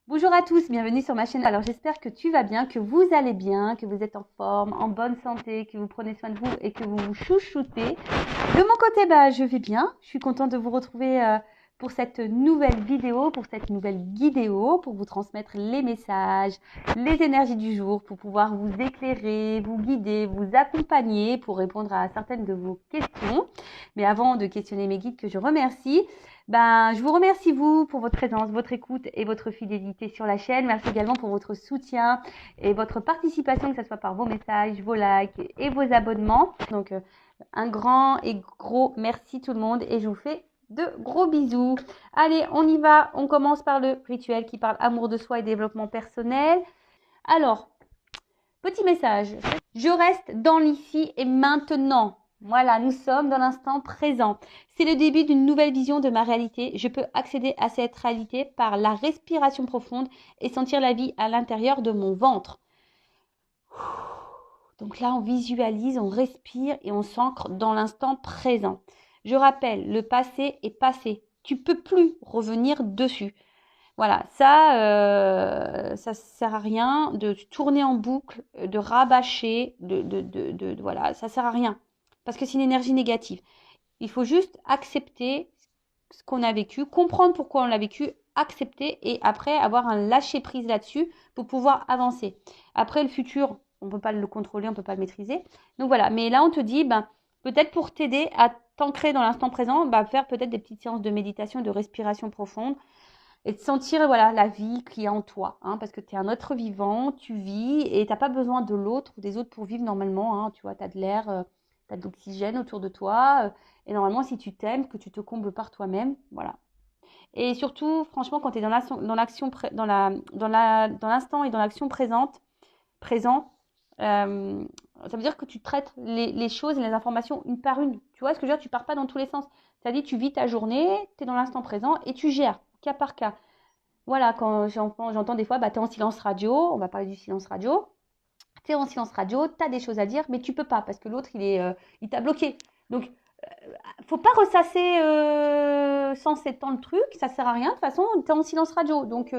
Bonjour à tous, bienvenue sur ma chaîne. Alors j'espère que tu vas bien, que vous allez bien, que vous êtes en forme, en bonne santé, que vous prenez soin de vous et que vous vous chouchoutez. De mon côté, je vais bien. Je suis contente de vous retrouver pour cette nouvelle vidéo, pour cette nouvelle guidéo, pour vous transmettre les messages, les énergies du jour, pour pouvoir vous éclairer, vous guider, vous accompagner, pour répondre à certaines de vos questions. Mais avant de questionner mes guides que je remercie, je vous remercie vous pour votre présence, votre écoute et votre fidélité sur la chaîne. Merci également pour votre soutien et votre participation, que ce soit par vos messages, vos likes et vos abonnements. Donc, un grand et gros merci tout le monde et je vous fais de gros bisous. Allez, on y va. On commence par le rituel qui parle amour de soi et développement personnel. Alors, petit message. Je reste dans l'ici et maintenant. Voilà, nous sommes dans l'instant présent. C'est le début d'une nouvelle vision de ma réalité. Je peux accéder à cette réalité par la respiration profonde et sentir la vie à l'intérieur de mon ventre. Donc là, on visualise, on respire et on s'ancre dans l'instant présent. Je rappelle, le passé est passé. Tu peux plus revenir dessus. Voilà, ça sert à rien de tourner en boucle, de rabâcher, voilà, ça sert à rien. Parce que c'est une énergie négative. Il faut juste accepter ce qu'on a vécu, comprendre pourquoi on l'a vécu, accepter et après avoir un lâcher prise là-dessus pour pouvoir avancer. Après, le futur, on ne peut pas le contrôler, on ne peut pas le maîtriser. Donc voilà, mais là, on te dit, peut-être pour t'aider à t'ancrer dans l'instant présent, faire peut-être des petites séances de méditation, de respiration profonde et de sentir voilà, la vie qu'il y a en toi. Parce que tu es un être vivant, tu vis et tu n'as pas besoin de l'autre ou des autres pour vivre normalement. Tu vois, tu as de l'air, tu as de l'oxygène autour de toi. Et normalement, si tu t'aimes, que tu te combles par toi-même, voilà. Et surtout, franchement, quand tu es dans l'action, dans l'instant et dans l'action présent, ça veut dire que tu traites les choses et les informations une par une. Tu vois ce que je veux dire? Tu pars pas dans tous les sens. C'est-à-dire, tu vis ta journée, tu es dans l'instant présent et tu gères, cas par cas. Voilà, quand j'entends des fois, tu es en silence radio, on va parler du silence radio. Tu es en silence radio, tu as des choses à dire, mais tu peux pas parce que l'autre, il t'a bloqué. Donc, faut pas ressasser sans 7 ans le truc, ça sert à rien. De toute façon, tu es en silence radio. Donc,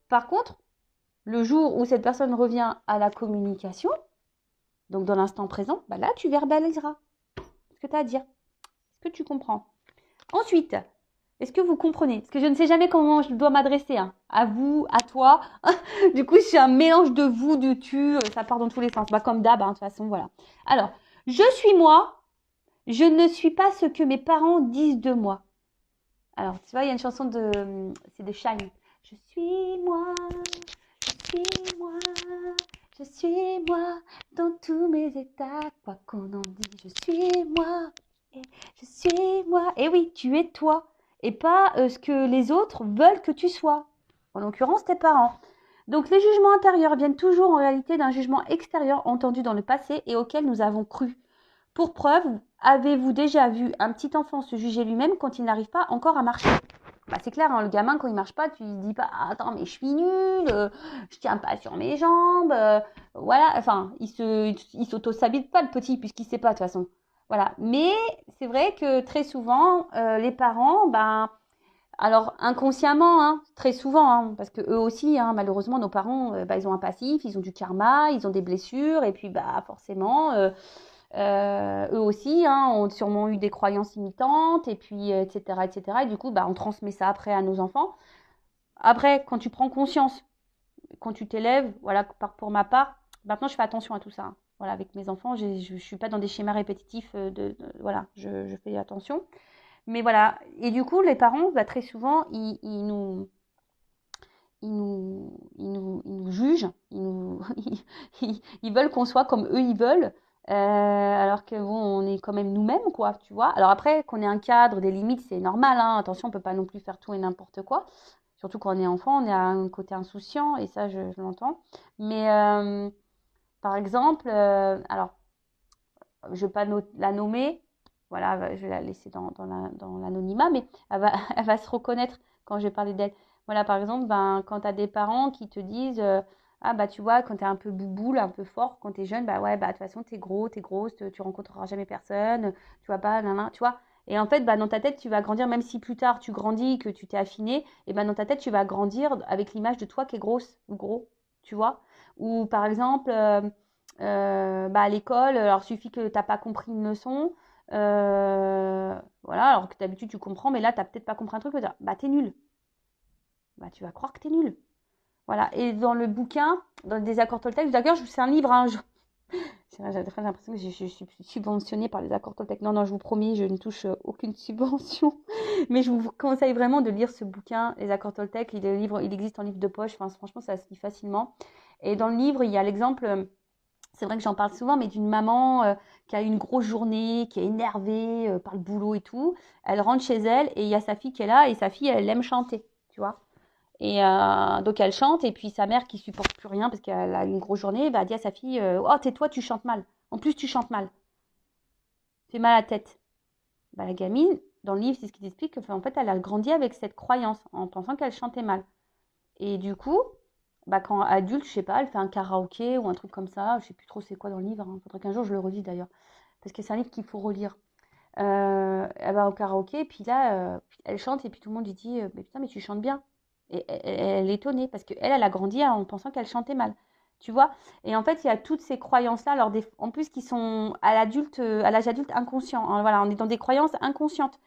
par contre, le jour où cette personne revient à la communication, donc dans l'instant présent, là, tu verbaliseras ce que tu as à dire. Est-ce que tu comprends? Ensuite, est-ce que vous comprenez? Parce que je ne sais jamais comment je dois m'adresser. À vous, à toi. Du coup, c'est un mélange de vous, de tu. Ça part dans tous les sens. Comme d'hab, de toute façon, voilà. Alors, je suis moi. Je ne suis pas ce que mes parents disent de moi. Alors, tu vois, il y a une chanson c'est de Shine. Je suis moi, je suis moi, je suis moi, dans tous mes états, quoi qu'on en dise, je suis moi, et je suis moi. Et oui, tu es toi, et pas ce que les autres veulent que tu sois, en l'occurrence tes parents. Donc les jugements intérieurs viennent toujours en réalité d'un jugement extérieur entendu dans le passé et auquel nous avons cru. Pour preuve, avez-vous déjà vu un petit enfant se juger lui-même quand il n'arrive pas encore à marcher? C'est clair, le gamin, quand il marche pas, tu ne dis pas « Attends, mais je suis nul, je tiens pas sur mes jambes. Voilà, enfin, il s'auto-sabite pas, le petit, puisqu'il sait pas, de toute façon. Voilà. Mais c'est vrai que très souvent, les parents, alors inconsciemment, très souvent, parce que eux aussi, malheureusement, nos parents, ils ont un passif, ils ont du karma, ils ont des blessures, et puis forcément, eux aussi ont sûrement eu des croyances imitantes, et puis etc., etc. Et du coup, on transmet ça après à nos enfants. Après, quand tu prends conscience, quand tu t'élèves, voilà, pour ma part, maintenant je fais attention à tout ça. Voilà, avec mes enfants, je ne suis pas dans des schémas répétitifs. Voilà, je fais attention. Mais voilà, et du coup, les parents, très souvent, ils nous jugent, ils veulent qu'on soit comme eux ils veulent, alors que bon, on est quand même nous-mêmes, quoi, tu vois. Alors après, qu'on ait un cadre, des limites, c'est normal, attention, on peut pas non plus faire tout et n'importe quoi. Surtout quand on est enfant, on est à un côté insouciant, et ça, je l'entends. Mais par exemple, alors, je ne vais pas la nommer, voilà, je vais la laisser dans l'anonymat, mais elle va se reconnaître quand je vais parler d'elle. Voilà, par exemple, quand tu as des parents qui te disent ah tu vois, quand tu es un peu bouboule, un peu fort, quand tu es jeune, ouais, de toute façon, tu es gros, tu es grosse, tu rencontreras jamais personne, tu vois pas, tu vois. Et en fait, bah, dans ta tête, tu vas grandir, même si plus tard tu grandis, que tu t'es affiné, et ben dans ta tête, tu vas grandir avec l'image de toi qui est grosse ou gros, tu vois. Ou par exemple, bah, à l'école, alors suffit que tu n'as pas compris une leçon, voilà, alors que d'habitude tu comprends, mais là, tu n'as peut-être pas compris un truc, bah, t'es nul. Bah, tu vas croire que t'es nul. Voilà. Et dans le bouquin, dans des accords Toltec, d'ailleurs, c'est un livre, hein, j'ai l'impression que je suis subventionnée par les accords Toltec. Non, non, je vous promets, je ne touche aucune subvention. Mais je vous conseille vraiment de lire ce bouquin, les accords Toltec. Il existe en livre de poche. Enfin, franchement, ça se lit facilement. Et dans le livre, il y a l'exemple, c'est vrai que j'en parle souvent, mais d'une maman qui a eu une grosse journée, qui est énervée par le boulot et tout. Elle rentre chez elle et il y a sa fille qui est là et sa fille, elle aime chanter, tu vois. Et donc elle chante et puis sa mère qui supporte plus rien parce qu'elle a une grosse journée va dire à sa fille oh tais-toi, tu chantes mal. En plus tu chantes mal. Tu fais mal à la tête. Bah, la gamine dans le livre c'est ce qu'il explique en fait elle a grandi avec cette croyance en pensant qu'elle chantait mal. Et du coup bah, quand adulte je sais pas elle fait un karaoké ou un truc comme ça, je sais plus trop c'est quoi dans le livre. Hein. Faudrait qu'un jour je le relise d'ailleurs parce que c'est un livre qu'il faut relire. Elle va au karaoké et puis là elle chante et puis tout le monde lui dit mais putain mais tu chantes bien. Et elle est étonnée parce qu'elle, elle a grandi en pensant qu'elle chantait mal. Tu vois. Et en fait, il y a toutes ces croyances-là, alors en plus qui sont à l'adulte, à l'âge adulte inconscient. Hein, voilà, on est dans des croyances inconscientes.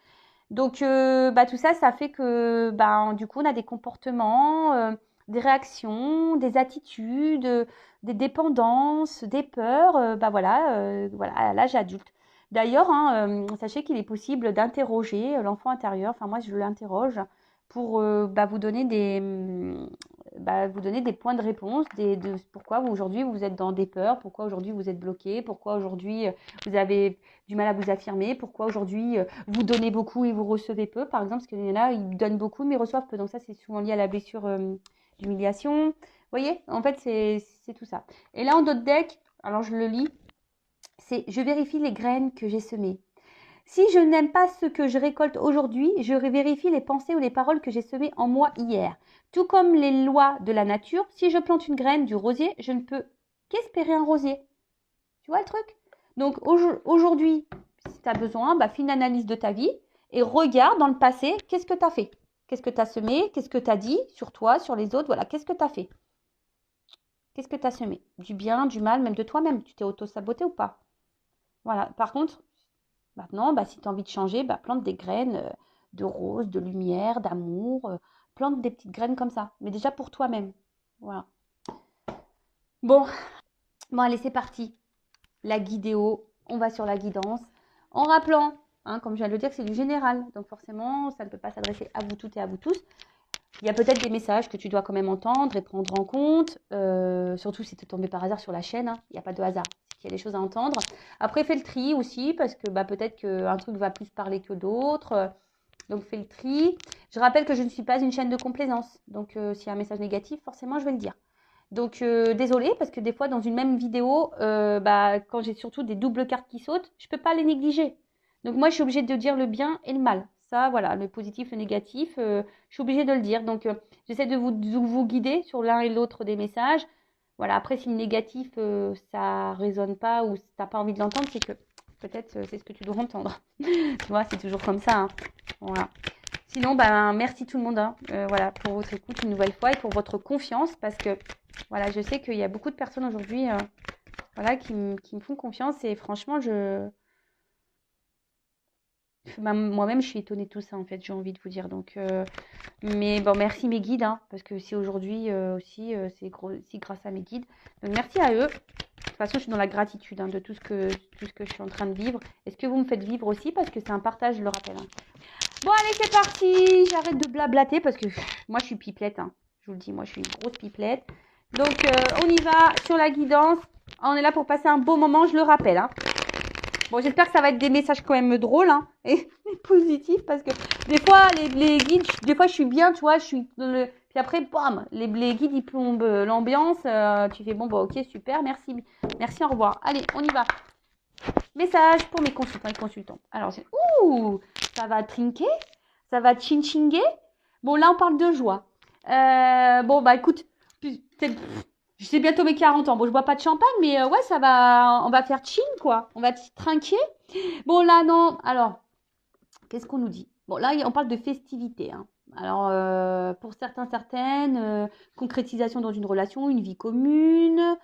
Donc, bah, tout ça, ça fait que, bah, du coup, on a des comportements, des réactions, des attitudes, des dépendances, des peurs, bah voilà, voilà, à l'âge adulte. D'ailleurs, hein, sachez qu'il est possible d'interroger l'enfant intérieur. Enfin, moi, je l'interroge pour bah, vous donner des points de réponse, de pourquoi aujourd'hui vous êtes dans des peurs, pourquoi aujourd'hui vous êtes bloqué, pourquoi aujourd'hui vous avez du mal à vous affirmer, pourquoi aujourd'hui vous donnez beaucoup et vous recevez peu, par exemple, parce qu'il y en a, ils donnent beaucoup mais reçoivent peu. Donc ça, c'est souvent lié à la blessure d'humiliation. Vous voyez, en fait, c'est tout ça. Et là, en d'autres deck, alors je le lis, c'est « Je vérifie les graines que j'ai semées ». Si je n'aime pas ce que je récolte aujourd'hui, je vérifie les pensées ou les paroles que j'ai semées en moi hier. Tout comme les lois de la nature, si je plante une graine du rosier, je ne peux qu'espérer un rosier. Tu vois le truc? Donc aujourd'hui, si tu as besoin, bah, fais une analyse de ta vie et regarde dans le passé, qu'est-ce que tu as fait? Qu'est-ce que tu as semé? Qu'est-ce que tu as dit sur toi, sur les autres? Voilà, qu'est-ce que tu as fait? Qu'est-ce que tu as semé? Du bien, du mal, même de toi-même. Tu t'es auto-saboté ou pas? Voilà. Par contre, maintenant, bah, si tu as envie de changer, bah, plante des graines de rose, de lumière, d'amour. Plante des petites graines comme ça. Mais déjà pour toi-même. Voilà. Bon, allez, c'est parti. La guidéo, on va sur la guidance. En rappelant, hein, comme je viens de le dire, que c'est du général. Donc forcément, ça ne peut pas s'adresser à vous toutes et à vous tous. Il y a peut-être des messages que tu dois quand même entendre et prendre en compte. Surtout si tu es tombé par hasard sur la chaîne. Hein. Il n'y a pas de hasard. Il y a des choses à entendre. Après, fais le tri aussi, parce que bah, peut-être qu'un truc va plus parler que d'autres. Donc, fais le tri. Je rappelle que je ne suis pas une chaîne de complaisance. Donc, s'il y a un message négatif, forcément, je vais le dire. Donc, désolée, parce que des fois, dans une même vidéo, bah, quand j'ai surtout des doubles cartes qui sautent, je ne peux pas les négliger. Donc, moi, je suis obligée de dire le bien et le mal. Ça, voilà, le positif, le négatif, je suis obligée de le dire. Donc, j'essaie de vous guider sur l'un et l'autre des messages. Voilà, après, si le négatif, ça résonne pas ou si tu n'as pas envie de l'entendre, c'est que peut-être c'est ce que tu dois entendre. Tu vois, c'est toujours comme ça. Hein. Voilà. Sinon, ben, merci tout le monde hein, voilà, pour votre écoute une nouvelle fois et pour votre confiance parce que voilà, je sais qu'il y a beaucoup de personnes aujourd'hui voilà, qui me font confiance et franchement, moi-même, je suis étonnée de tout ça en fait, j'ai envie de vous dire. Donc, mais bon, merci mes guides hein, parce que si aujourd'hui aussi, c'est aussi grâce à mes guides. Donc, merci à eux. De toute façon, je suis dans la gratitude hein, de tout ce que je suis en train de vivre. Est-ce que vous me faites vivre aussi parce que c'est un partage, je le rappelle. Hein. Bon, allez, c'est parti. J'arrête de blablater parce que moi, je suis pipelette. Hein. Je vous le dis, moi, je suis une grosse pipelette. Donc, on y va sur la guidance. On est là pour passer un beau moment, je le rappelle. Hein. Bon, j'espère que ça va être des messages quand même drôles hein, et positifs parce que des fois, les guides, des fois, je suis bien, tu vois, je suis dans le... Puis après, bam, les guides, ils plombent l'ambiance. Tu fais, bon, bah, ok, super, merci, au revoir. Allez, on y va. Message pour mes consultants et consultantes. Alors, c'est... Ouh, ça va trinquer, ça va chinchingger. Bon, là, on parle de joie. Bon, bah, écoute, c'est bientôt mes 40 ans. Bon, je bois pas de champagne, mais ouais, ça va, on va faire chin, quoi. On va trinquer. Bon, là, non, alors, Qu'est-ce qu'on nous dit? Bon, là, on parle de festivité, hein. Alors, pour certains, certaines, concrétisation dans une relation, une vie commune.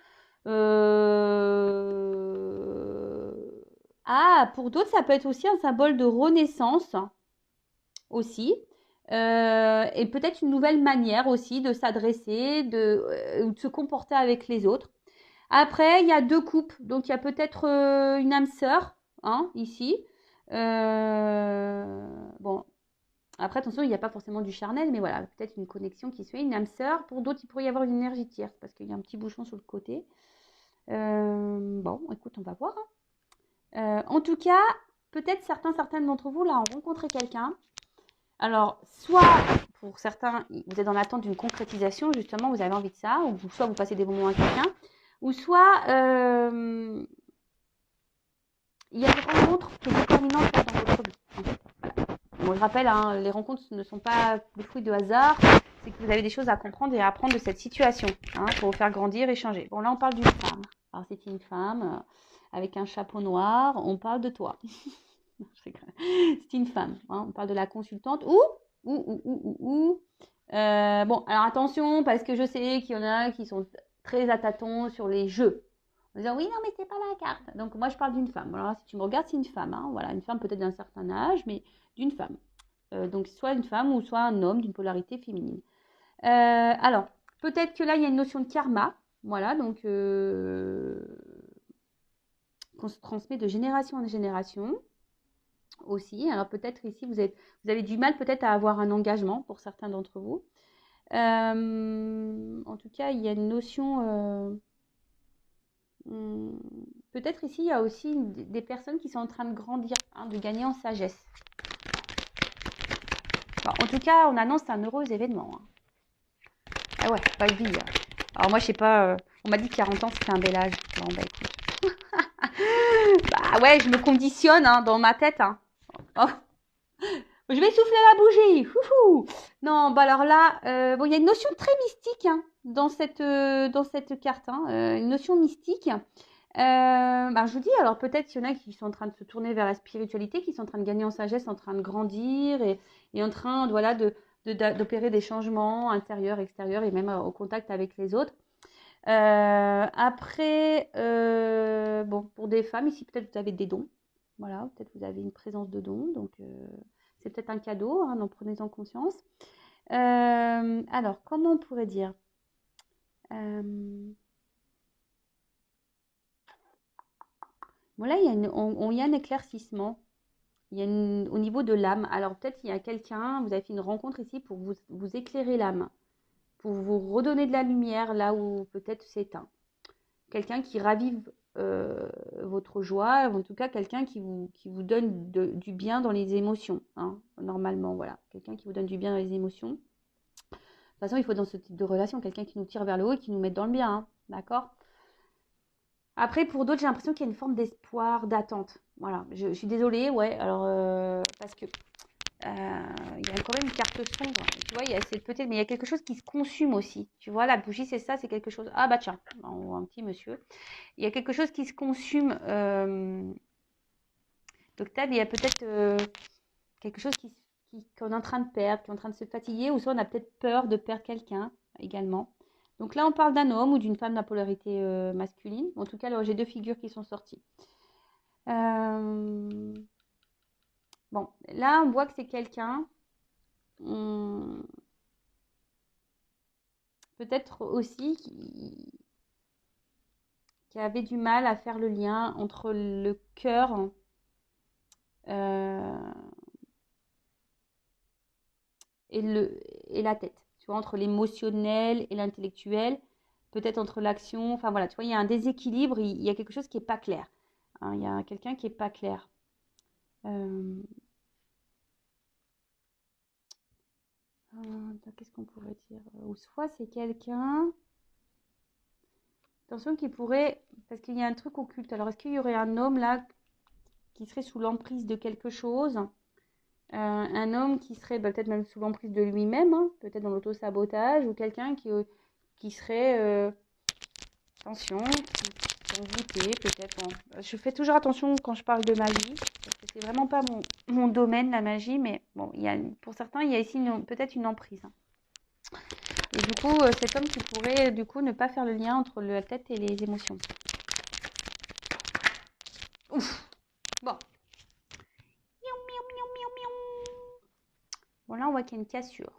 Ah, pour d'autres, ça peut être aussi un symbole de renaissance aussi. Et peut-être une nouvelle manière aussi de s'adresser, ou de se comporter avec les autres. Après, il y a deux coupes. Donc, il y a peut-être une âme sœur, hein, ici. Bon, après, attention, il n'y a pas forcément du charnel, mais voilà, peut-être une connexion qui se fait, une âme sœur. Pour d'autres, il pourrait y avoir une énergie tierce parce qu'il y a un petit bouchon sur le côté. Bon, écoute, on va voir, hein. En tout cas, peut-être certaines d'entre vous, là, ont rencontré quelqu'un. Alors, soit pour certains, vous êtes dans l'attente d'une concrétisation, justement, vous avez envie de ça, ou soit vous passez des bons moments avec quelqu'un, ou soit il y a des rencontres qui sont déterminantes dans votre vie. Voilà. Bon, je rappelle, hein, les rencontres ne sont pas le fruit de hasard, c'est que vous avez des choses à comprendre et à apprendre de cette situation, hein, pour vous faire grandir et changer. Bon, là, on parle d'une femme. Alors, c'est une femme avec un chapeau noir, on parle de toi. C'est une femme, hein, on parle de la consultante bon, alors attention, parce que je sais qu'il y en a qui sont très à tâtons sur les jeux. En disant, oui, non, mais c'est pas la carte. Donc, moi, je parle d'une femme. Alors, si tu me regardes, c'est une femme, hein, voilà, une femme peut-être d'un certain âge, mais d'une femme. Donc, soit une femme ou soit un homme d'une polarité féminine. Alors, peut-être que là, il y a une notion de karma, voilà, donc qu'on se transmet de génération en génération aussi. Alors peut-être ici, vous avez du mal peut-être à avoir un engagement pour certains d'entre vous. En tout cas, il y a une notion... peut-être ici, il y a aussi des personnes qui sont en train de grandir, hein, de gagner en sagesse. Bon, en tout cas, on annonce un heureux événement, hein. Ah ouais, pas vie. Alors moi, je sais pas, on m'a dit que 40 ans, c'était un bel âge. Bon, bah écoute. Bah ouais, je me conditionne, hein, dans ma tête, hein. Oh. Je vais souffler la bougie. Fouhou. Non, bah alors là, bon, il y a une notion très mystique, hein, dans cette carte, hein, une notion mystique. Bah, je vous dis, alors peut-être qu'il y en a qui sont en train de se tourner vers la spiritualité, qui sont en train de gagner en sagesse, en train de grandir et en train, voilà, d'opérer des changements intérieurs, extérieurs et même au contact avec les autres. Après, bon, pour des femmes, ici peut-être vous avez des dons. Voilà, peut-être vous avez une présence de dons, donc c'est peut-être un cadeau, hein, donc prenez-en conscience. Alors, comment on pourrait dire bon, là, il y a un éclaircissement. Il y a au niveau de l'âme. Alors, peut-être il y a quelqu'un, vous avez fait une rencontre ici pour vous éclairer l'âme, pour vous redonner de la lumière là où peut-être c'est éteint. Quelqu'un qui ravive votre joie, en tout cas quelqu'un qui vous donne du bien dans les émotions, hein, normalement, voilà. Quelqu'un qui vous donne du bien dans les émotions. De toute façon, il faut dans ce type de relation quelqu'un qui nous tire vers le haut et qui nous met dans le bien, hein, d'accord? Après, pour d'autres, j'ai l'impression qu'il y a une forme d'espoir, d'attente. Voilà, je suis désolée, ouais, alors, parce que il y a quand même une carte sombre, tu vois, il y a peut-être, mais il y a quelque chose qui se consume aussi. Tu vois, la bougie, c'est ça, c'est quelque chose. Ah bah tiens, on voit un petit monsieur. Il y a quelque chose qui se consume. D'octave, il y a peut-être quelque chose qu'on est en train de perdre, qui est en train de se fatiguer, ou soit on a peut-être peur de perdre quelqu'un également. Donc là, on parle d'un homme ou d'une femme de la polarité masculine. En tout cas, alors, j'ai deux figures qui sont sorties. Bon, là, on voit que c'est quelqu'un, peut-être aussi qui avait du mal à faire le lien entre le cœur et la tête. Tu vois, entre l'émotionnel et l'intellectuel, peut-être entre l'action. Enfin voilà, tu vois, il y a un déséquilibre, il y a quelque chose qui n'est pas clair, hein, il y a quelqu'un qui n'est pas clair. Qu'est-ce qu'on pourrait dire? Ou soit c'est quelqu'un, attention, qui pourrait, parce qu'il y a un truc occulte. Alors, est-ce qu'il y aurait un homme là qui serait sous l'emprise de quelque chose? Un homme qui serait peut-être même sous l'emprise de lui-même, hein, peut-être dans l'auto-sabotage, ou quelqu'un qui serait, attention, qui goûter, peut-être. Bon. Je fais toujours attention quand je parle de magie, parce que c'est vraiment pas mon domaine, la magie, mais bon, pour certains, il y a ici peut-être une emprise. Hein. Et du coup, c'est comme tu pourrais du coup ne pas faire le lien entre la tête et les émotions. Ouf. Bon. Bon, là, on voit qu'il y a une cassure.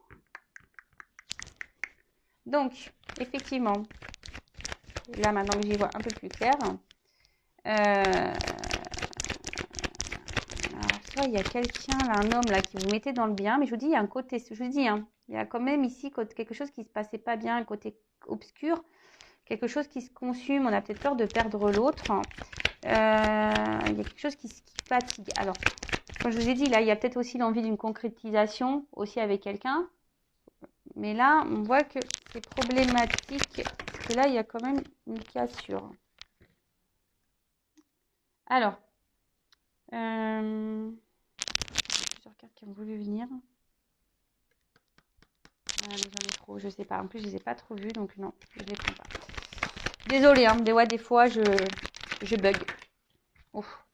Donc, effectivement, là, maintenant que j'y vois un peu plus clair, alors, soit il y a quelqu'un, là, un homme, là, qui vous mettait dans le bien, mais je vous dis, il y a un côté, je vous dis, hein, il y a quand même ici quelque chose qui se passait pas bien, un côté obscur, quelque chose qui se consume, on a peut-être peur de perdre l'autre. Il y a quelque chose qui fatigue. Alors, comme je vous ai dit, là, il y a peut-être aussi l'envie d'une concrétisation, aussi avec quelqu'un. Mais là, on voit que c'est problématique, parce que là, il y a quand même une cassure. Alors, plusieurs cartes qui ont voulu venir. J'en ai trop, je sais pas. En plus, je les ai pas trop vues, donc non, je les prends pas. Désolée, hein, des fois, je bug. Ouf.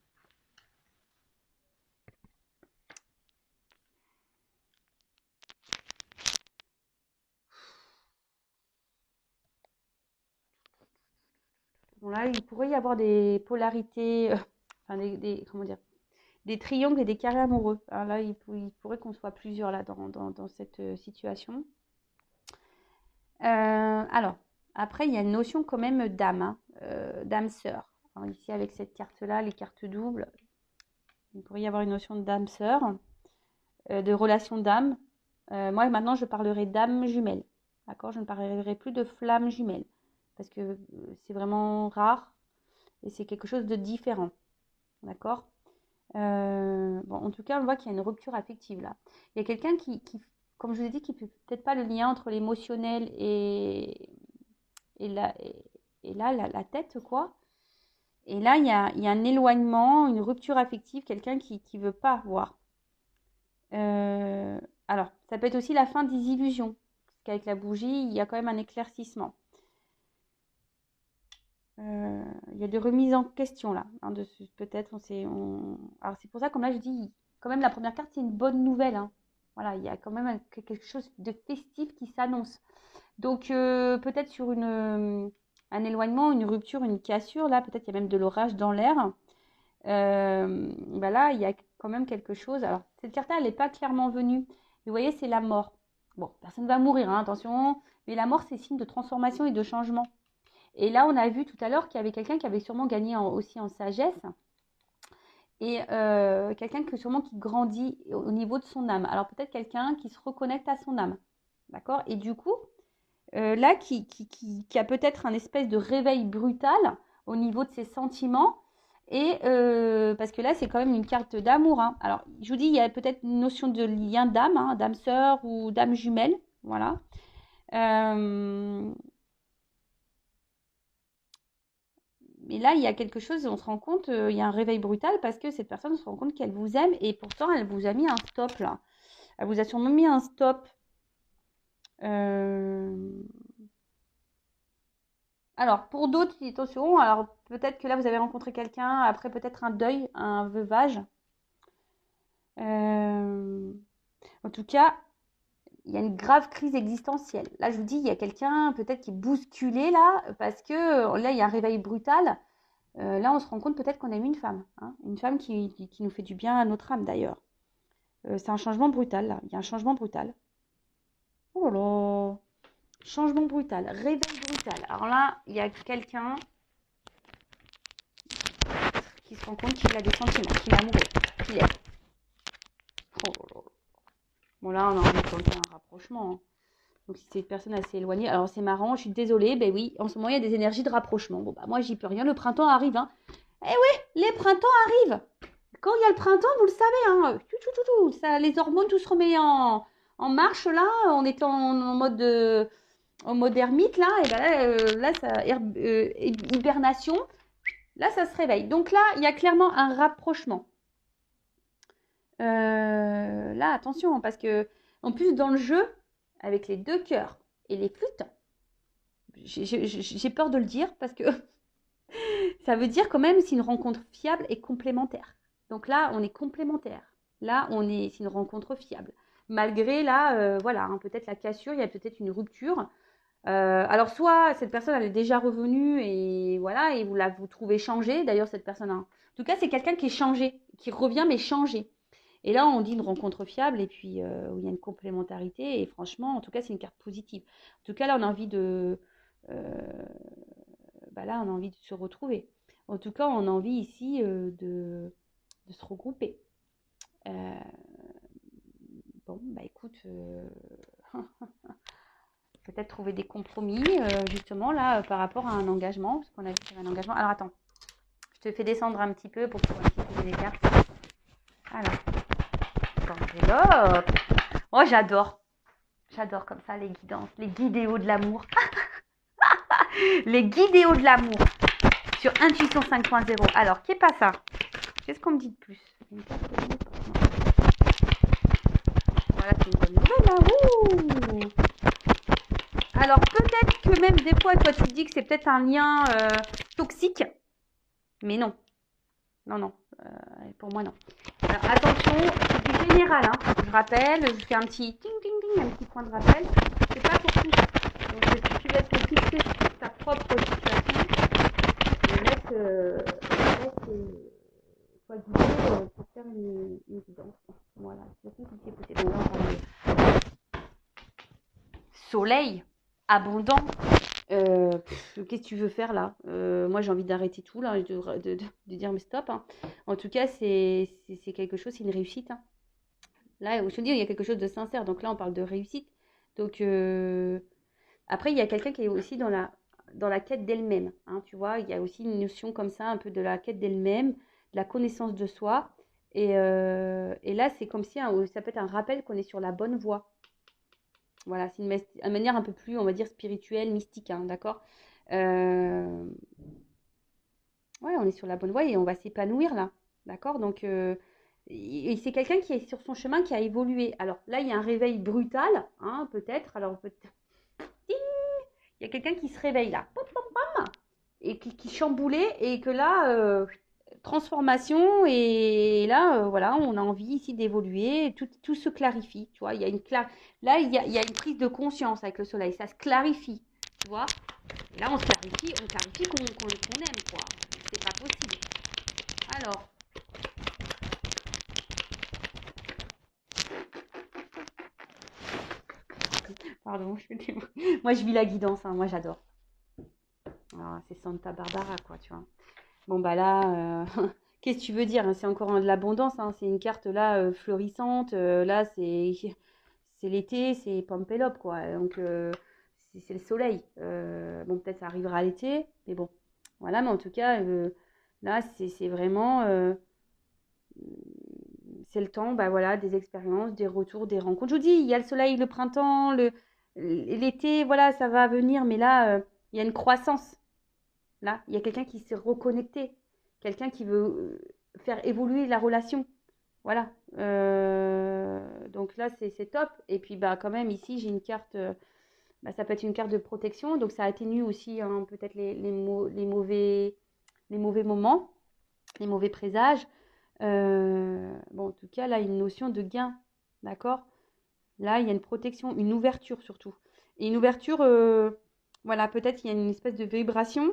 Bon, là, il pourrait y avoir des polarités, enfin, comment dire, des triangles et des carrés amoureux. Alors là, il pourrait qu'on soit plusieurs là dans cette situation. Alors, après, il y a une notion quand même d'âme, hein, d'âme sœur. Alors, ici, avec cette carte-là, les cartes doubles, il pourrait y avoir une notion d'âme sœur, de relation d'âme. Moi, maintenant, je parlerai d'âme jumelle. D'accord? Je ne parlerai plus de flamme jumelle. Parce que c'est vraiment rare et c'est quelque chose de différent. D'accord? Bon, en tout cas, on voit qu'il y a une rupture affective là. Il y a quelqu'un qui, comme je vous ai dit, qui ne fait peut-être pas le lien entre l'émotionnel et là, la tête, quoi. Et là, il y a un éloignement, une rupture affective, quelqu'un qui ne veut pas voir. Alors, ça peut être aussi la fin des illusions, parce qu'avec la bougie, il y a quand même un éclaircissement. Il y a des remises en question là, hein, peut-être alors c'est pour ça, comme là je dis, quand même la première carte c'est une bonne nouvelle. Hein. Voilà, il y a quand même quelque chose de festif qui s'annonce. Donc peut-être sur un éloignement, une rupture, une cassure, là peut-être il y a même de l'orage dans l'air. Là il y a quand même quelque chose. Alors cette carte-là elle n'est pas clairement venue. Mais vous voyez c'est la mort. Bon, personne ne va mourir, hein, attention. Mais la mort c'est signe de transformation et de changement. Et là, on a vu tout à l'heure qu'il y avait quelqu'un qui avait sûrement gagné aussi en sagesse et quelqu'un qui grandit au niveau de son âme. Alors peut-être quelqu'un qui se reconnecte à son âme, d'accord? Et du coup, là, qui a peut-être un espèce de réveil brutal au niveau de ses sentiments. Et parce que là, c'est quand même une carte d'amour. Hein. Alors, je vous dis, il y a peut-être une notion de lien d'âme, hein, d'âme sœur ou d'âme jumelle. Voilà. Mais là, il y a quelque chose, on se rend compte, il y a un réveil brutal parce que cette personne se rend compte qu'elle vous aime et pourtant elle vous a mis un stop là. Elle vous a sûrement mis un stop. Alors, pour d'autres, attention, alors peut-être que là vous avez rencontré quelqu'un, après peut-être un deuil, un veuvage. En tout cas, il y a une grave crise existentielle. Là, je vous dis, il y a quelqu'un peut-être qui est bousculé là parce que là, il y a un réveil brutal. Là, on se rend compte peut-être qu'on aime une femme. Hein, une femme qui nous fait du bien à notre âme d'ailleurs. C'est un changement brutal là. Il y a un changement brutal. Oh là là. Changement brutal. Réveil brutal. Alors là, il y a quelqu'un qui se rend compte qu'il a des sentiments, qu'il est amoureux, qu'il aime. Oh là là. Bon là, on a envie de tenter un rapprochement. Hein. Donc si cette personne assez éloignée, alors c'est marrant, je suis désolée, ben oui, en ce moment il y a des énergies de rapprochement. Bon bah moi j'y peux rien, le printemps arrive. Hein. Eh oui, les printemps arrivent. Quand il y a le printemps, vous le savez, hein, ça, les hormones, tout se remet en marche là. On est en mode ermite là, et ben là, hibernation. Là, ça se réveille. Donc là, il y a clairement un rapprochement. Là, attention, parce que en plus dans le jeu, avec les deux cœurs et les flûtes, j'ai peur de le dire parce que Ça veut dire quand même c'est une rencontre fiable et complémentaire. Donc là, on est complémentaire. Là, c'est une rencontre fiable. Malgré là, voilà, hein, peut-être la cassure, il y a peut-être une rupture. Alors soit cette personne elle est déjà revenue et voilà et vous trouvez changé. D'ailleurs cette personne, en tout cas c'est quelqu'un qui est changé, qui revient mais changé. Et là on dit une rencontre fiable et puis où il y a une complémentarité et franchement en tout cas c'est une carte positive. En tout cas là on a envie là on a envie de se retrouver. En tout cas on a envie ici de se regrouper. Euh, bon bah écoute. Peut-être trouver des compromis, justement, là, par rapport à un engagement, parce qu'on a vu qu'il y avait un engagement. Alors, attends, je te fais descendre un petit peu pour que tu vois un petit peu les cartes. Alors, enveloppe. Oh, j'adore. J'adore comme ça les guidances, les guidéos de l'amour. Les guidéos de l'amour sur Intuition 5.0. Alors, qu'est pas ça? Qu'est-ce qu'on me dit de plus? Voilà, c'est une bonne nouvelle, là. Ouh. Alors, peut-être que même des fois, toi, tu te dis que c'est peut-être un lien toxique. Mais non. Non, non. Pour moi, non. Alors, attention, c'est du général. Hein. Je rappelle, je fais un petit ting, un petit point de rappel. C'est pas pour tout. Donc, si tu laisses te fixer sur ta propre situation, sois guidé pour faire une guidance. Voilà, c'est tout ce qui est possible. Donc, là, on parle de soleil, abondant. Qu'est-ce que tu veux faire là? Moi j'ai envie d'arrêter tout là, de dire mais stop. Hein. En tout cas, c'est quelque chose, c'est une réussite. Hein. Là, je te dis, il y a quelque chose de sincère. Donc là, on parle de réussite. Donc après, il y a quelqu'un qui est aussi dans la quête d'elle-même. Hein, tu vois, il y a aussi une notion comme ça, un peu de la quête d'elle-même, de la connaissance de soi. Et là, c'est comme si ça peut être un rappel qu'on est sur la bonne voie. Voilà, c'est une manière un peu plus, on va dire, spirituelle, mystique, hein, d'accord? Ouais, on est sur la bonne voie et on va s'épanouir là, d'accord? Donc, et c'est quelqu'un qui est sur son chemin, qui a évolué. Alors là, il y a un réveil brutal, hein, peut-être. Alors, il y a quelqu'un qui se réveille là, pom, pom, pom, et qui chamboulait et que là, transformation et là voilà on a envie ici d'évoluer, tout se clarifie, tu vois, il y a là il y a une prise de conscience avec le soleil, ça se clarifie, tu vois, et là on clarifie qu'on aime quoi, c'est pas possible. Alors pardon, moi je vis la guidance, hein, moi j'adore. Alors, c'est Santa Barbara quoi, tu vois. Bon bah là qu'est-ce que tu veux dire, hein, c'est encore de l'abondance, hein, c'est une carte là florissante, là c'est l'été, c'est Pampelop quoi. Donc c'est le soleil. Bon peut-être ça arrivera à l'été, mais bon. Voilà, mais en tout cas là c'est vraiment c'est le temps, bah voilà, des expériences, des retours, des rencontres. Je vous dis, il y a le soleil, le printemps, l'été, voilà, ça va venir, mais là il y a une croissance. Là, il y a quelqu'un qui s'est reconnecté, quelqu'un qui veut faire évoluer la relation. Voilà. Donc là, c'est top. Et puis, bah, quand même, ici, j'ai une carte. Bah, ça peut être une carte de protection. Donc, ça atténue aussi hein, peut-être les mauvais moments, les mauvais présages. Bon, en tout cas, là, il y a une notion de gain. D'accord? Là, il y a une protection, une ouverture surtout. Et une ouverture, voilà, peut-être il y a une espèce de vibration.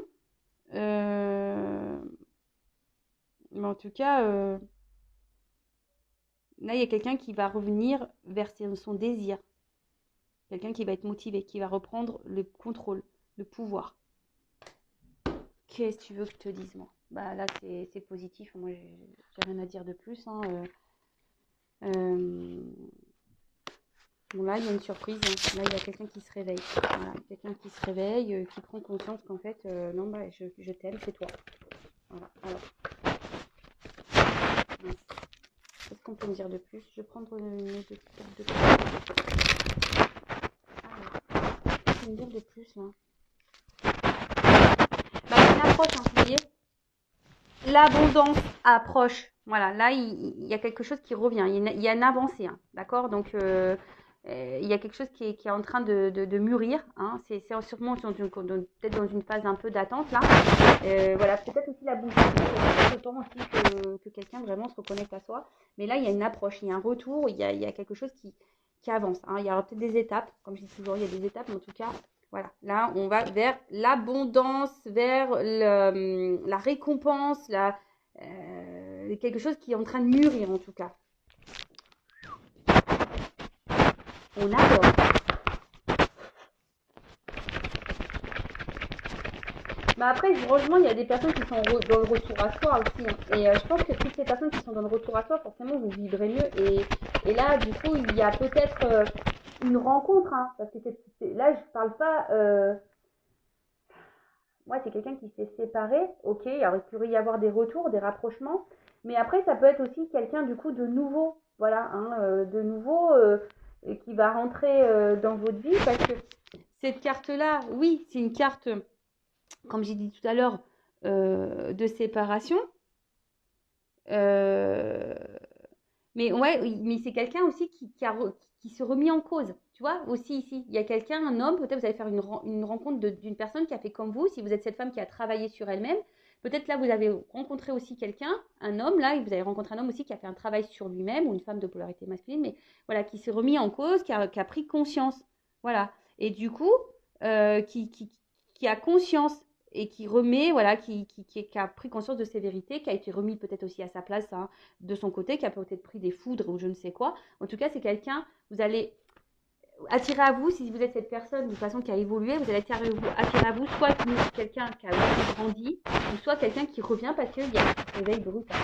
Mais en tout cas, là, il y a quelqu'un qui va revenir vers son désir. Quelqu'un qui va être motivé, qui va reprendre le contrôle, le pouvoir. Qu'est-ce que tu veux que je te dise, moi? Bah là, c'est positif. Moi, j'ai rien à dire de plus. Hein. Bon, là, il y a une surprise. Hein. Là, il y a quelqu'un qui se réveille. Voilà, quelqu'un qui se réveille, qui prend conscience qu'en fait, non, bah, je t'aime, c'est toi. Voilà, alors. Qu'est-ce qu'on peut me dire de plus? Je vais prendre une autre carte de plus. Alors, qu'est-ce qu'on peut me dire de plus là? Bah, il y a une approche, hein, vous voyez? L'abondance approche. Voilà, là, il y a quelque chose qui revient. Il y a une avancée, hein, d'accord? Donc, il y a quelque chose qui est en train de mûrir. Hein. C'est sûrement peut-être dans une phase un peu d'attente là. Voilà, peut-être aussi la bougie. C'est autant aussi que quelqu'un vraiment se reconnecte à soi. Mais là, il y a une approche, il y a un retour, il y a quelque chose qui avance. Hein. Il y aura peut-être des étapes. Comme je dis toujours, il y a des étapes, mais en tout cas, voilà. Là, on va vers l'abondance, vers la récompense, quelque chose qui est en train de mûrir en tout cas. On adore. Bah après, heureusement, il y a des personnes qui sont dans le retour à soi aussi. Hein. Et je pense que toutes ces personnes qui sont dans le retour à soi, forcément, vous vivrez mieux. Et là, du coup, il y a peut-être une rencontre. Hein, parce que là, je parle pas. Moi, c'est quelqu'un qui s'est séparé. Ok, alors il pourrait y avoir des retours, des rapprochements. Mais après, ça peut être aussi quelqu'un, du coup, de nouveau. Voilà, hein, de nouveau qui va rentrer dans votre vie. Parce que cette carte-là, oui, c'est une carte, comme j'ai dit tout à l'heure, de séparation. Euh, mais ouais, mais c'est quelqu'un aussi qui se remet en cause. Tu vois, aussi ici, il y a quelqu'un, un homme, peut-être vous allez faire une rencontre d'une personne qui a fait comme vous, si vous êtes cette femme qui a travaillé sur elle-même. Peut-être là, vous avez rencontré aussi quelqu'un, un homme, là, et vous avez rencontré un homme aussi qui a fait un travail sur lui-même, ou une femme de polarité masculine, mais voilà, qui s'est remis en cause, qui a pris conscience. Voilà. Et du coup, qui a conscience et qui remet, voilà, qui a pris conscience de ses vérités, qui a été remis peut-être aussi à sa place hein, de son côté, qui a peut-être pris des foudres ou je ne sais quoi. En tout cas, c'est quelqu'un, vous allez attirer à vous, si vous êtes cette personne de façon qui a évolué, vous allez attirer à vous soit quelqu'un qui a aussi grandi, ou soit quelqu'un qui revient parce qu'il y a un réveil brutal.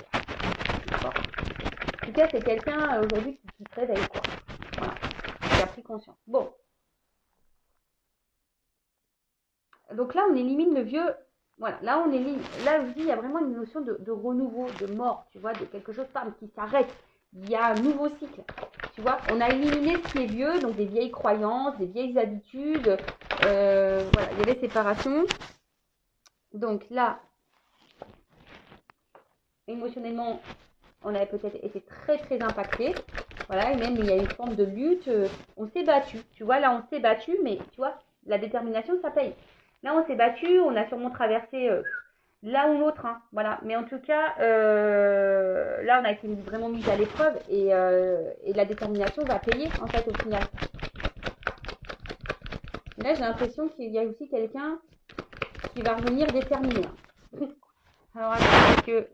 En tout cas, c'est quelqu'un aujourd'hui qui se réveille, quoi. Voilà, qui a pris conscience. Bon. Donc là, on élimine le vieux. Voilà, là, on élimine. Là, je dis, il y a vraiment une notion de renouveau, de mort, tu vois, de quelque chose qui s'arrête. Il y a un nouveau cycle. Tu vois, on a éliminé ce qui est vieux, donc des vieilles croyances, des vieilles habitudes. Voilà, il y avait séparation. Donc là, émotionnellement, on avait peut-être été très très impacté. Voilà, et même il y a une forme de lutte. On s'est battu. Tu vois, là, on s'est battu, mais tu vois, la détermination, ça paye. Là, on s'est battu, on a sûrement traversé l'un ou l'autre. Hein, voilà. Mais en tout cas, là, on a été vraiment mis à l'épreuve et la détermination va payer, en fait, au final. Là, j'ai l'impression qu'il y a aussi quelqu'un qui va revenir déterminé. Alors, attends, parce que...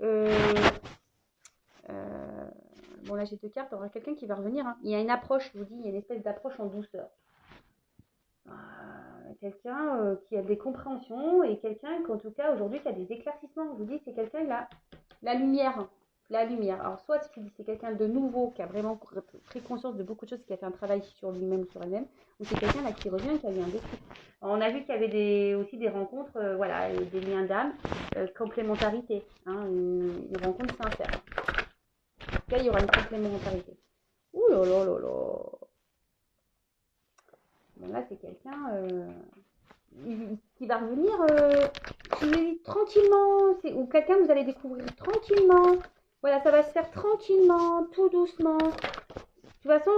bon, là, j'ai deux cartes. Il y aura quelqu'un qui va revenir. Hein. Il y a une approche, je vous dis, il y a une espèce d'approche en douceur. Quelqu'un qui a des compréhensions et quelqu'un qu'en tout cas aujourd'hui qui a des éclaircissements. Je vous dis, c'est quelqu'un qui a la lumière. La lumière. Alors, soit c'est quelqu'un de nouveau qui a vraiment pris conscience de beaucoup de choses, qui a fait un travail sur lui-même, sur elle-même, ou c'est quelqu'un là qui revient, qui a eu un déclic. On a vu qu'il y avait aussi des rencontres, voilà, des liens d'âme, complémentarité, hein, une rencontre sincère. En tout cas, il y aura une complémentarité. Ouh là là là là. Bon, là, c'est quelqu'un qui va revenir tranquillement, ou quelqu'un que vous allez découvrir tranquillement. Voilà, ça va se faire tranquillement, tout doucement. De toute façon,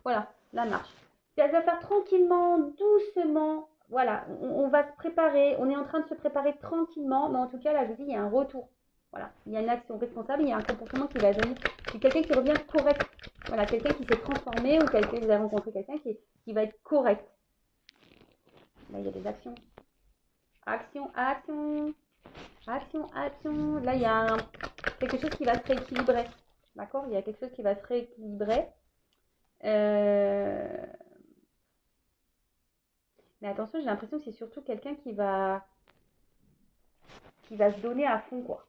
voilà, la marche. Ça va faire tranquillement, doucement. Voilà, on va se préparer, on est en train de se préparer tranquillement, mais en tout cas, là, je vous dis, il y a un retour. Voilà, il y a une action responsable, il y a un comportement qui va venir. C'est quelqu'un qui revient correct. Voilà, quelqu'un qui s'est transformé ou quelqu'un, vous avez rencontré quelqu'un qui va être correct. Là, il y a des actions. Action, action. Action, action. Là, il y a quelque chose qui va se rééquilibrer. D'accord? Il y a quelque chose qui va se rééquilibrer. Mais attention, j'ai l'impression que c'est surtout quelqu'un qui va se donner à fond, quoi.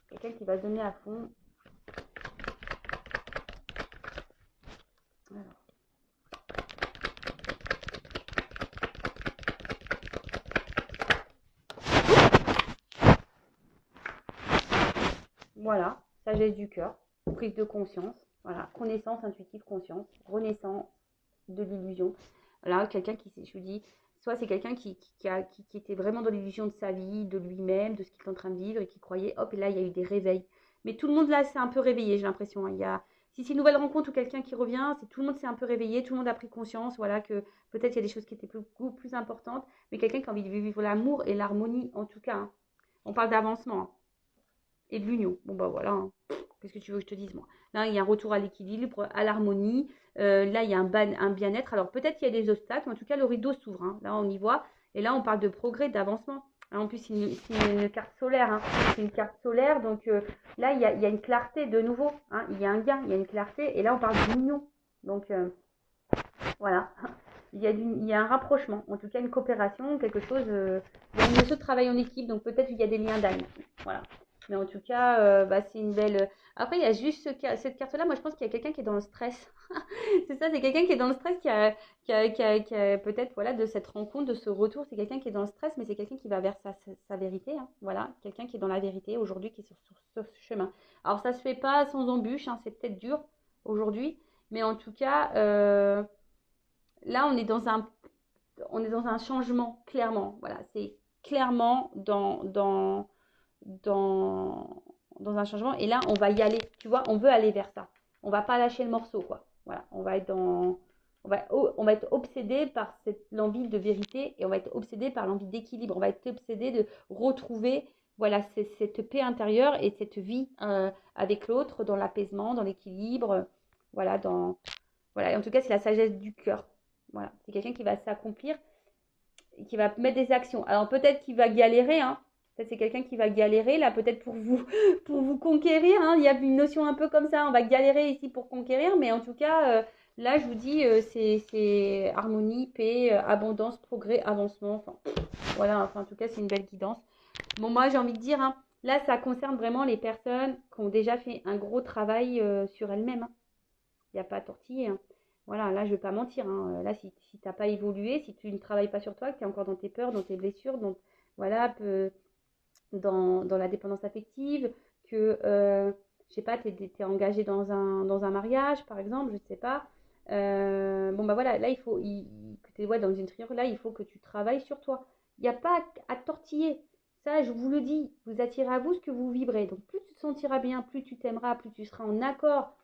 Quelqu'un qui va se donner à fond. Alors. Voilà, sagesse du cœur, prise de conscience, voilà, connaissance intuitive, conscience, renaissance de l'illusion. Voilà, quelqu'un qui, je vous dis, soit c'est quelqu'un qui était vraiment dans l'illusion de sa vie, de lui-même, de ce qu'il est en train de vivre et qui croyait, hop, et là, il y a eu des réveils. Mais tout le monde là s'est un peu réveillé, j'ai l'impression. Hein. Si c'est une nouvelle rencontre ou quelqu'un qui revient, c'est tout le monde s'est un peu réveillé, tout le monde a pris conscience, voilà, que peut-être il y a des choses qui étaient beaucoup plus importantes, mais quelqu'un qui a envie de vivre l'amour et l'harmonie, en tout cas, hein. On parle d'avancement, hein, et de l'union. Bon, bah voilà, hein. Qu'est-ce que tu veux que je te dise, moi? Là, il y a un retour à l'équilibre, à l'harmonie. Là, il y a un bien-être. Alors, peut-être qu'il y a des obstacles, mais en tout cas, le rideau s'ouvre, hein. Là, on y voit. Et là, on parle de progrès, d'avancement. Hein, en plus, c'est une carte solaire, hein. C'est une carte solaire. Donc, là, il y a une clarté de nouveau, hein. Il y a un gain, il y a une clarté. Et là, on parle d'union. Donc, voilà. Il y a un rapprochement, en tout cas une coopération, quelque chose. Il y a une notion de travail en équipe, donc peut-être qu'il y a des liens d'âme. Voilà. Mais en tout cas, bah, c'est une belle. Après, il y a juste cette carte-là. Moi, je pense qu'il y a quelqu'un qui est dans le stress. C'est ça, c'est quelqu'un qui est dans le stress, qui a peut-être, voilà, de cette rencontre, de ce retour. C'est quelqu'un qui est dans le stress, mais c'est quelqu'un qui va vers sa vérité, hein. Voilà, quelqu'un qui est dans la vérité aujourd'hui, qui est sur ce chemin. Alors, ça se fait pas sans embûche, hein. C'est peut-être dur aujourd'hui, mais en tout cas. Là, on est dans un changement, clairement. Voilà, c'est clairement dans, dans un changement. Et là, on va y aller. Tu vois, on veut aller vers ça. On va pas lâcher le morceau, quoi. Voilà, on va être obsédé par l'envie de vérité et on va être obsédé par l'envie d'équilibre. On va être obsédé de retrouver, voilà, cette paix intérieure et cette vie avec l'autre dans l'apaisement, dans l'équilibre. Voilà, voilà. Et en tout cas, c'est la sagesse du cœur. Voilà, c'est quelqu'un qui va s'accomplir et qui va mettre des actions. Alors peut-être qu'il va galérer, hein. Peut-être c'est quelqu'un qui va galérer là, peut-être pour vous, pour vous conquérir, hein. Il y a une notion un peu comme ça. On va galérer ici pour conquérir, mais en tout cas, là, je vous dis, c'est harmonie, paix, abondance, progrès, avancement. Enfin, voilà. Enfin, en tout cas, c'est une belle guidance. Bon, moi, j'ai envie de dire, hein, là, ça concerne vraiment les personnes qui ont déjà fait un gros travail sur elles-mêmes, hein. Il n'y a pas à tortiller, hein. Voilà, là, je ne vais pas mentir, hein. Là, si tu n'as pas évolué, si tu ne travailles pas sur toi, que tu es encore dans tes peurs, dans tes blessures, voilà, dans la dépendance affective, que, je sais pas, tu es engagé dans un mariage, par exemple, je ne sais pas. Bon, bah voilà, là, que tu es, ouais, dans une triangle, là, il faut que tu travailles sur toi. Il n'y a pas à tortiller. Ça, je vous le dis, vous attirez à vous ce que vous vibrez. Donc, plus tu te sentiras bien, plus tu t'aimeras, plus tu seras en accord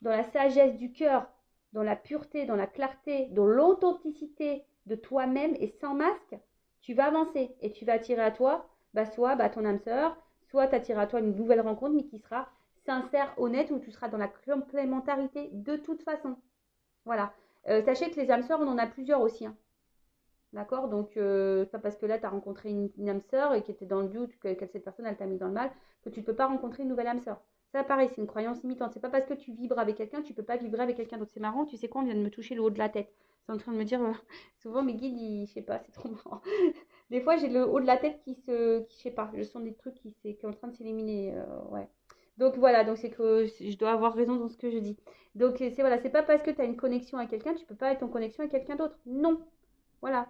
dans la sagesse du cœur, dans la pureté, dans la clarté, dans l'authenticité de toi-même et sans masque, tu vas avancer et tu vas attirer à toi, bah, soit bah, ton âme sœur, soit tu attirer à toi une nouvelle rencontre, mais qui sera sincère, honnête, où tu seras dans la complémentarité de toute façon. Voilà. Sachez que les âmes sœurs, on en a plusieurs aussi, hein. D'accord. Donc, pas parce que là, tu as rencontré une âme sœur et qui était dans le doute que cette personne, elle t'a mis dans le mal, que tu ne peux pas rencontrer une nouvelle âme sœur. Ça, pareil, c'est une croyance limitante. C'est pas parce que tu vibres avec quelqu'un, tu peux pas vibrer avec quelqu'un d'autre. C'est marrant, tu sais quoi, on vient de me toucher le haut de la tête. C'est en train de me dire, souvent mes guides, je sais pas, c'est trop marrant. Des fois, j'ai le haut de la tête je sais pas, je sens des trucs qui est en train de s'éliminer. Ouais. Donc voilà, donc c'est que je dois avoir raison dans ce que je dis. Donc voilà, c'est pas parce que tu as une connexion avec quelqu'un, tu peux pas être en connexion avec quelqu'un d'autre. Non. Voilà.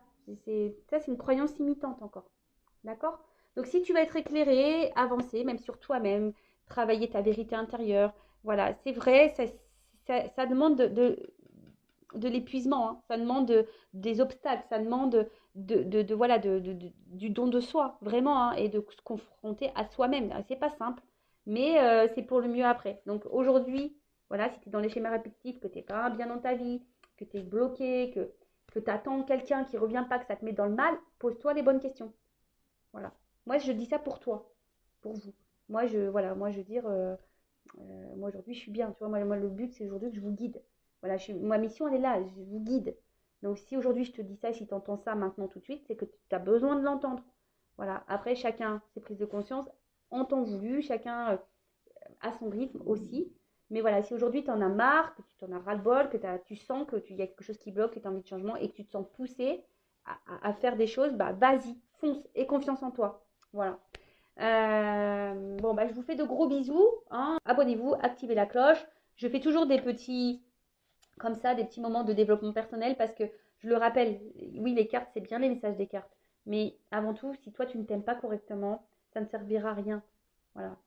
Ça, c'est une croyance limitante encore. D'accord. Donc si tu vas être éclairé, avancer, même sur toi-même, travailler ta vérité intérieure, voilà, c'est vrai, ça demande de l'épuisement, hein. Ça demande des obstacles, ça demande voilà, du don de soi, vraiment, hein, et de se confronter à soi-même. C'est pas simple, mais c'est pour le mieux après. Donc aujourd'hui, voilà, si tu es dans les schémas répétitifs, que tu n'es pas bien dans ta vie, que tu es bloqué, que tu attends quelqu'un qui ne revient pas, que ça te met dans le mal, pose-toi les bonnes questions. Voilà. Moi, je dis ça pour toi, pour vous. Voilà, moi, je veux dire, moi aujourd'hui, je suis bien. Tu vois, moi le but, c'est aujourd'hui que je vous guide. Voilà, ma mission, elle est là, je vous guide. Donc, si aujourd'hui, je te dis ça, si tu entends ça maintenant tout de suite, c'est que tu as besoin de l'entendre. Voilà. Après, chacun ses prises de conscience en temps voulu, chacun à son rythme aussi. Mais voilà, si aujourd'hui tu en as marre, que tu t'en as ras-le-bol, que tu sens qu'il y a quelque chose qui bloque, que tu as envie de changement et que tu te sens poussé à faire des choses, bah vas-y, fonce et confiance en toi. Voilà. Bon, bah, je vous fais de gros bisous, hein. Abonnez-vous, activez la cloche. Je fais toujours des petits, comme ça, des petits moments de développement personnel parce que, je le rappelle, oui, les cartes, c'est bien les messages des cartes. Mais avant tout, si toi, tu ne t'aimes pas correctement, ça ne servira à rien. Voilà.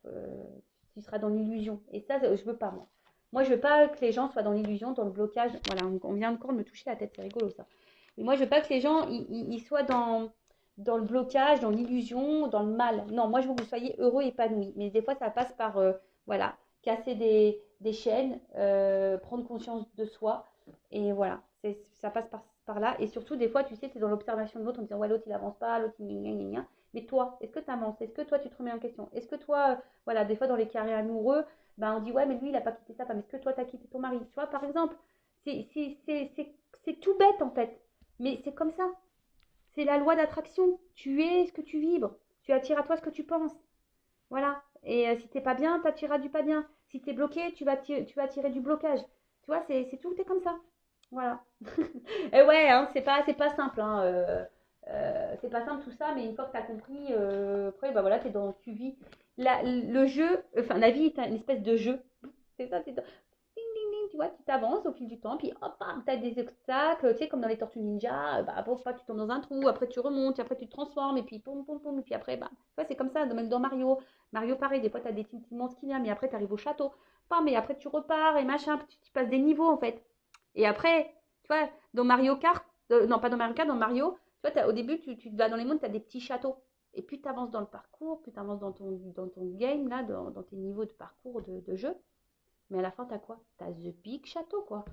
Tu seras dans l'illusion. Et ça, je veux pas, moi. Moi, je veux pas que les gens soient dans l'illusion, dans le blocage. Voilà, on vient encore de me toucher la tête, c'est rigolo ça. Et moi, je veux pas que les gens ils soient dans le blocage, dans l'illusion, dans le mal. Non, moi, je veux que vous soyez heureux, épanouis. Mais des fois, ça passe par, voilà, casser des chaînes, prendre conscience de soi. Et voilà, ça passe par là. Et surtout, des fois, tu sais, tu es dans l'observation de l'autre en disant, ouais, l'autre, il avance pas, l'autre, il gna gna gna. Mais toi, est-ce que tu avances? Est-ce que toi, tu te remets en question? Est-ce que toi, voilà, des fois, dans les carrés amoureux, ben, on dit, ouais, mais lui, il n'a pas quitté sa femme. Est-ce que toi, tu as quitté ton mari? Tu vois, par exemple, c'est tout bête, en fait. Mais c'est comme ça. C'est la loi d'attraction. Tu es ce que tu vibres. Tu attires à toi ce que tu penses. Voilà. Et si t'es pas bien, t'attireras du pas bien. Si t'es bloqué, tu vas attirer du blocage. Tu vois, tout est comme ça. Voilà. Et ouais, hein, c'est pas simple. Hein, c'est pas simple tout ça, mais une fois que t'as compris, après, bah voilà, tu vis. Le jeu, enfin, la vie est une espèce de jeu. C'est ça, c'est ding, ding, ding, tu vois, tu t'avances au fil du temps, puis hop, tu as des obstacles, tu sais, comme dans les Tortues Ninja, bah, pour pas, tu tombes dans un trou, après tu remontes, après tu te transformes, et puis poum, poum, poum, et puis après, bah, tu vois, c'est comme ça, même dans Mario. Mario, pareil, des fois, tu as des petits monstres qui viennent, mais après, tu arrives au château, pas, mais après, tu repars, et machin, tu passes des niveaux, en fait. Et après, tu vois, dans Mario Kart, non, pas dans Mario Kart, dans Mario, tu vois, au début, tu vas dans les mondes, tu as des petits châteaux. Et plus tu avances dans le parcours, plus tu avances dans ton game, là, dans tes niveaux de parcours de jeu, mais à la fin, t'as quoi? T'as The Big Château, quoi.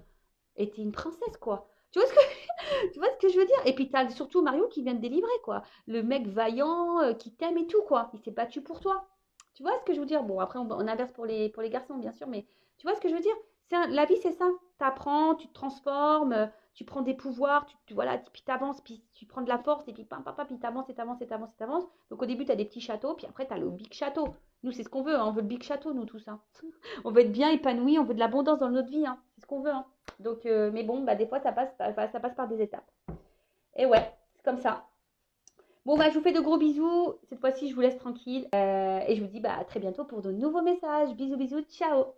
Et t'es une princesse, quoi. Tu vois ce que, tu vois ce que je veux dire? Et puis t'as surtout Mario qui vient de délivrer, quoi. Le mec vaillant, qui t'aime et tout, quoi. Il s'est battu pour toi. Tu vois ce que je veux dire? Bon, après, on inverse pour les garçons, bien sûr, mais tu vois ce que je veux dire? La vie, c'est ça. T'apprends, tu te transformes, tu prends des pouvoirs, voilà, puis t'avances, puis tu prends de la force, et puis pam, pam, pam, puis t'avances, et t'avances, et t'avances, et t'avances. Donc au début, t'as des petits châteaux, puis après, t'as le big château. Nous, c'est ce qu'on veut, hein, on veut le big château, nous, tous, hein. On veut être bien épanoui, on veut de l'abondance dans notre vie, hein. C'est ce qu'on veut, hein. Donc, mais bon, bah, des fois, ça passe par des étapes. Et ouais, c'est comme ça. Bon, bah, je vous fais de gros bisous. Cette fois-ci, je vous laisse tranquille. Et je vous dis bah, à très bientôt pour de nouveaux messages. Bisous, bisous, ciao.